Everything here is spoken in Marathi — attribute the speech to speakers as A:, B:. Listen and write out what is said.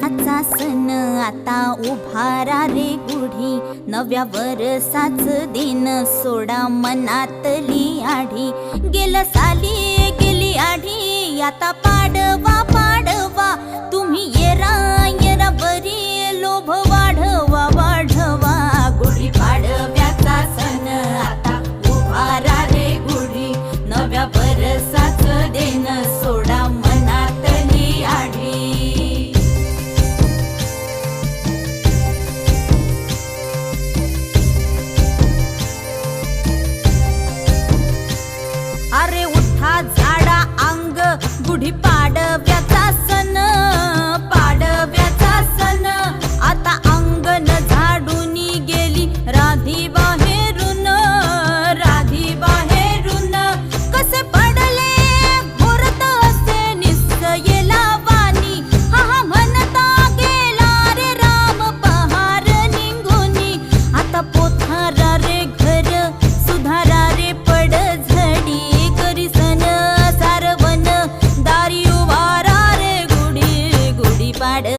A: चा सण आता उभारा रे गुढी, नव्या वरसाच दिन सोडा मनातली आढी. गेलं साली गेली आढी, आता पाडवा पाडवा तुम्ही येरा